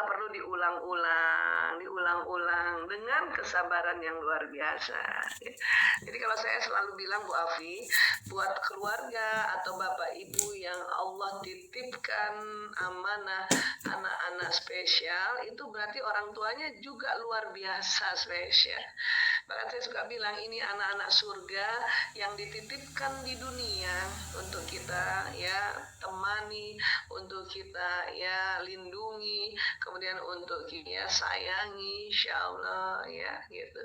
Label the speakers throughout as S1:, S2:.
S1: maka perlu diulang-ulang dengan kesabaran yang luar biasa. Jadi kalau saya selalu bilang Bu Afi, buat keluarga atau bapak ibu yang Allah titipkan amanah anak-anak spesial, itu berarti orang tuanya juga luar biasa spesial. Bahkan saya suka bilang ini anak-anak surga yang dititipkan di dunia untuk kita ya temani, untuk kita ya lindungi, kemudian untuk kita sayangi, insya Allah ya gitu.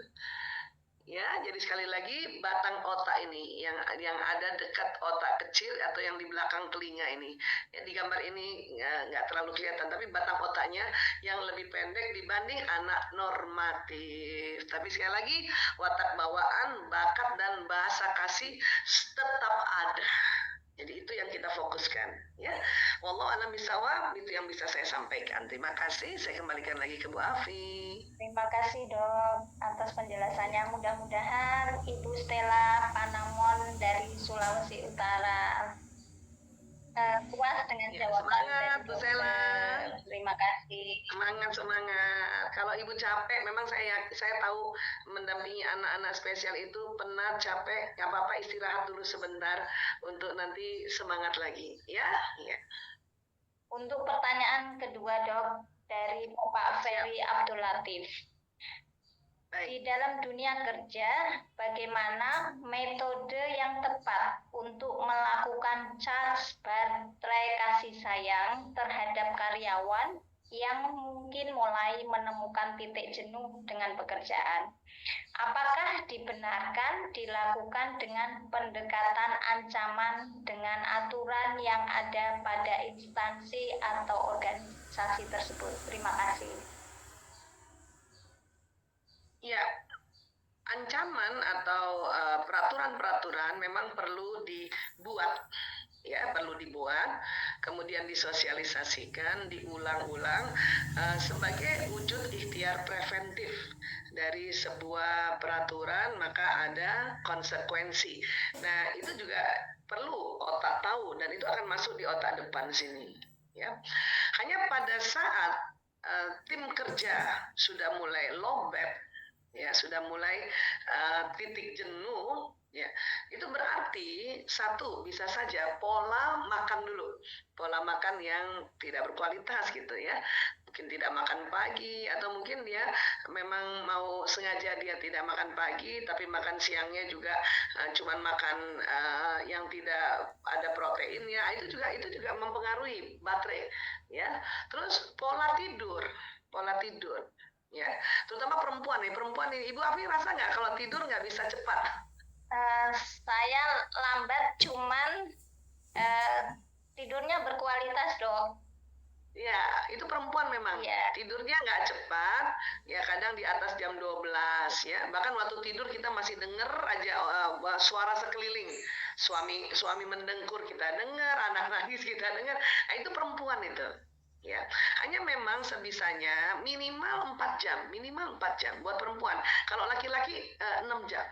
S1: Ya, jadi sekali lagi batang otak ini yang ada dekat otak kecil atau yang di belakang telinga ini. Ya, di gambar ini nggak terlalu kelihatan, tapi batang otaknya yang lebih pendek dibanding anak normatif. Tapi sekali lagi, watak bawaan, bakat dan bahasa kasih tetap ada. Jadi itu yang kita fokuskan, ya. Wallahu a'lam bishawab, itu yang bisa saya sampaikan. Terima kasih. Saya kembalikan lagi ke Bu Afi.
S2: Terima kasih Dok atas penjelasannya. Mudah-mudahan Ibu Stella Panamon dari Sulawesi Utara puas dengan jawaban
S1: semangat Bu Stella.
S2: Terima kasih.
S1: Semangat. Kalau Ibu capek, memang saya tahu mendampingi anak-anak spesial itu penat, capek. Gak apa-apa, istirahat dulu sebentar untuk nanti semangat lagi, ya.
S2: Untuk pertanyaan kedua Dok dari Bapak Ferry Abdul Latif. Di dalam dunia kerja, bagaimana metode yang tepat untuk melakukan charge baterai kasih sayang terhadap karyawan yang mungkin mulai menemukan titik jenuh dengan pekerjaan? Apakah dibenarkan dilakukan dengan pendekatan ancaman dengan aturan yang ada pada instansi atau organisasi tersebut? Terima kasih.
S1: Ya, ancaman atau peraturan-peraturan memang perlu dibuat, ya, kemudian disosialisasikan, diulang-ulang sebagai wujud ikhtiar preventif dari sebuah peraturan, maka ada konsekuensi. Nah, itu juga perlu otak tahu dan itu akan masuk di otak depan sini, ya. Hanya pada saat tim kerja sudah mulai lowbat, ya, sudah mulai titik jenuh, ya, itu berarti satu, bisa saja pola makan yang tidak berkualitas gitu ya, mungkin tidak makan pagi, atau mungkin dia memang mau sengaja dia tidak makan pagi tapi makan siangnya juga cuman makan yang tidak ada proteinnya. Itu juga mempengaruhi baterai, ya. Terus pola tidur, ya, terutama perempuan nih. Ibu Afi rasa nggak kalau tidur nggak bisa cepat?
S2: Saya lambat, cuman tidurnya berkualitas Dok.
S1: Ya, itu perempuan memang. Ya. Tidurnya nggak cepat, ya, kadang di atas jam 12 ya. Bahkan waktu tidur kita masih dengar aja suara sekeliling. Suami mendengkur kita dengar, anak nangis kita dengar. Nah, itu perempuan itu. Ya, hanya memang sebisanya minimal 4 jam buat perempuan. Kalau laki-laki 6 jam.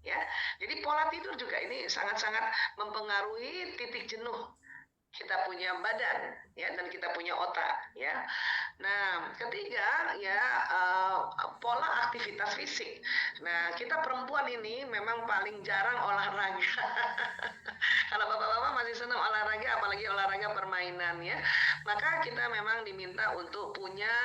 S1: Ya. Jadi pola tidur juga ini sangat-sangat mempengaruhi titik jenuh kita punya badan, ya, dan kita punya otak, ya. Nah, ketiga, ya, pola aktivitas fisik. Nah, kita perempuan ini memang paling jarang olahraga. Kalau bapak-bapak masih senang olahraga, apalagi olahraga permainan, ya. Maka kita memang diminta untuk punya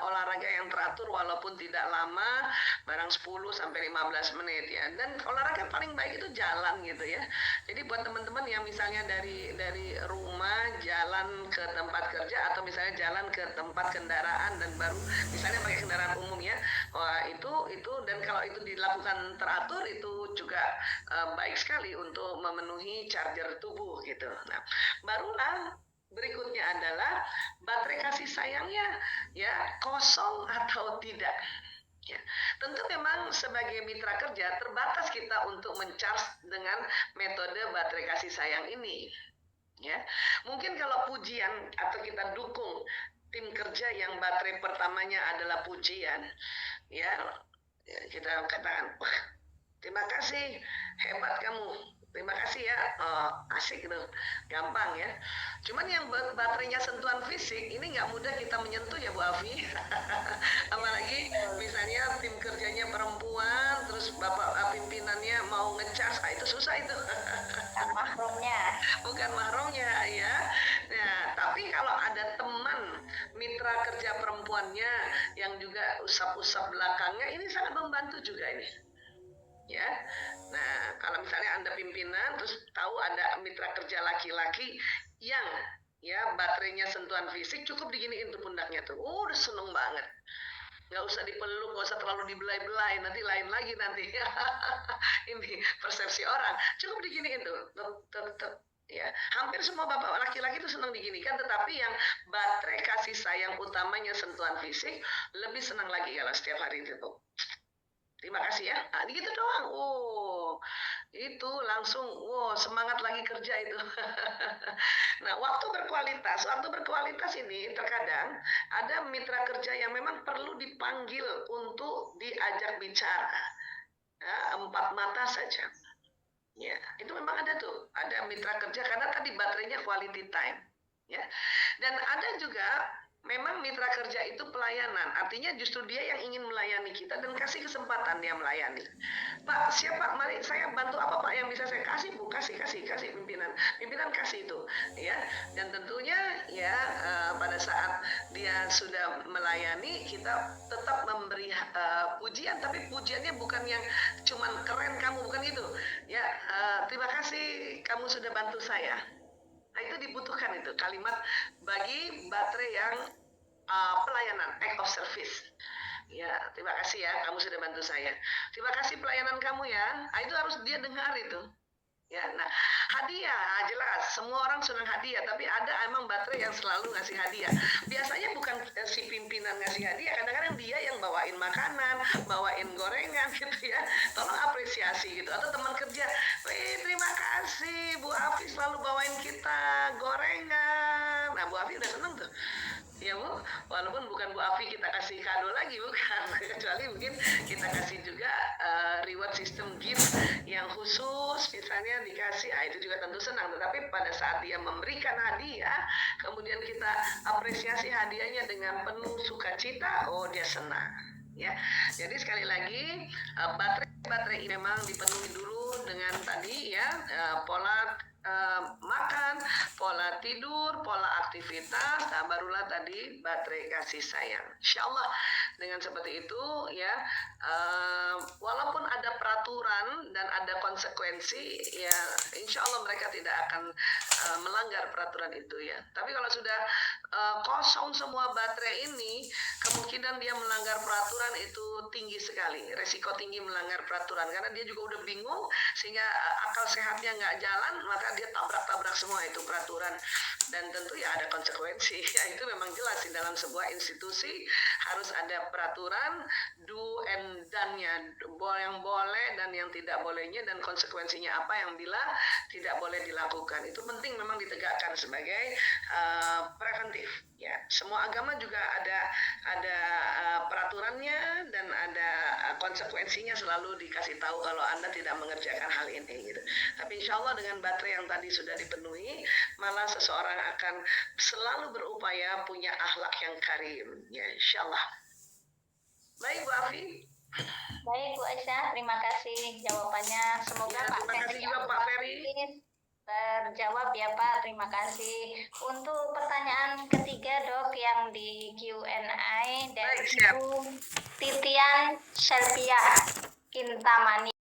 S1: olahraga yang teratur walaupun tidak lama, barang 10 sampai 15 menit, ya. Dan olahraga paling baik itu jalan gitu, ya. Jadi buat teman-teman yang misalnya dari rumah jalan ke tempat kerja, atau misalnya jalan ke tempat kendaraan dan baru misalnya pakai kendaraan umum, ya. Wah, itu dan kalau itu dilakukan teratur itu juga baik sekali untuk memenuhi charger tubuh gitu. Nah, barulah berikutnya adalah baterai kasih sayangnya, ya, kosong atau tidak. Ya, tentu memang sebagai mitra kerja terbatas kita untuk mencharge dengan metode baterai kasih sayang ini. Ya, mungkin kalau pujian atau kita dukung tim kerja yang baterai pertamanya adalah pujian, ya, kita katakan, terima kasih, hebat kamu, Terima kasih ya. Oh, asik gitu. Gampang ya. Cuman yang baterainya sentuhan fisik ini nggak mudah kita menyentuh ya Bu Afi. Apalagi misalnya tim kerjanya perempuan, terus bapak pimpinannya mau ngecas, itu susah itu.
S2: Mahrumnya.
S1: Bukan mahramnya ya. Nah, tapi kalau ada teman mitra kerja perempuannya yang juga usap-usap belakangnya, ini sangat membantu juga ini. Ya. Nah, kalau misalnya Anda pimpinan terus tahu ada mitra kerja laki-laki yang ya baterainya sentuhan fisik, cukup diginiin tuh pundaknya tuh. Udah seneng banget. Nggak usah dipeluk, nggak usah terlalu dibelai-belai, nanti lain lagi nanti. Ini persepsi orang. Cukup diginiin tuh. Ya, hampir semua bapak laki-laki itu senang diginikan, tetapi yang baterai kasih sayang utamanya sentuhan fisik, lebih senang lagi kalau setiap hari itu tuh. Terima kasih ya. Nah, gitu doang. Itu langsung, semangat lagi kerja itu. Nah, waktu berkualitas ini terkadang ada mitra kerja yang memang perlu dipanggil untuk diajak bicara. Ya, 4 mata saja. Ya, itu memang ada tuh. Ada mitra kerja karena tadi baterainya quality time. Ya. Dan ada juga memang mitra kerja itu pelayanan, artinya justru dia yang ingin melayani kita dan kasih kesempatan dia melayani. Pak, siapa? Mari saya bantu apa Pak yang bisa saya kasih? Bu, kasih pimpinan kasih itu, ya. Dan tentunya ya pada saat dia sudah melayani, kita tetap memberi pujian, tapi pujiannya bukan yang cuman keren kamu, bukan itu. Ya, terima kasih kamu sudah bantu saya. Nah, itu dibutuhkan itu kalimat bagi baterai yang pelayanan, act of service. Ya, terima kasih ya, kamu sudah bantu saya. Terima kasih pelayanan kamu ya. Nah, itu harus dia dengar itu. Ya, nah hadiah jelas semua orang senang hadiah, tapi ada emang baterai yang selalu ngasih hadiah. Biasanya bukan si pimpinan ngasih hadiah, kadang-kadang dia yang bawain makanan, bawain gorengan gitu ya. Tolong apresiasi gitu. Atau teman kerja, terima kasih Bu Afi selalu bawain kita gorengan. Nah, Bu Afi udah seneng tuh. Ya Bu, walaupun bukan Bu Afi kita kasih kado lagi, bukan, kecuali mungkin kita kasih juga reward system gift yang khusus, misalnya dikasih, itu juga tentu senang. Tetapi pada saat dia memberikan hadiah, kemudian kita apresiasi hadiahnya dengan penuh sukacita, dia senang. Ya, jadi sekali lagi baterai ini memang dipenuhi dulu dengan tadi ya pola makan, pola tidur, pola aktivitas, nah barulah tadi baterai kasih sayang. Insya Allah dengan seperti itu ya, walaupun ada peraturan dan ada konsekuensi ya, insya Allah mereka tidak akan melanggar peraturan itu ya. Tapi kalau sudah kosong semua baterai ini, kemungkinan dia melanggar peraturan itu tinggi sekali, resiko tinggi melanggar peraturan karena dia juga udah bingung sehingga akal sehatnya nggak jalan, maka dia tabrak-tabrak semua itu peraturan dan tentu ya ada konsekuensi. Ya, itu memang jelas di dalam sebuah institusi harus ada peraturan do and done-nya, yang boleh dan yang tidak bolehnya dan konsekuensinya apa yang bila tidak boleh dilakukan. Itu penting memang ditegakkan sebagai preventif. Ya, semua agama juga ada peraturannya dan ada konsekuensinya, selalu dikasih tahu kalau Anda tidak mengerjakan hal ini gitu. Tapi insya Allah dengan baterai yang tadi sudah dipenuhi, malah seseorang akan selalu berupaya punya akhlak yang karim. Ya, insya Allah. Baik Bu Afi.
S2: Baik Bu Aisyah, terima kasih jawabannya. Semoga
S1: ya,
S2: Pak
S1: terima kasih juga Pak Ferry
S2: terjawab ya Pak, terima kasih. Untuk pertanyaan ketiga Dok yang di Q&A dari Titian Selvia Kintamani.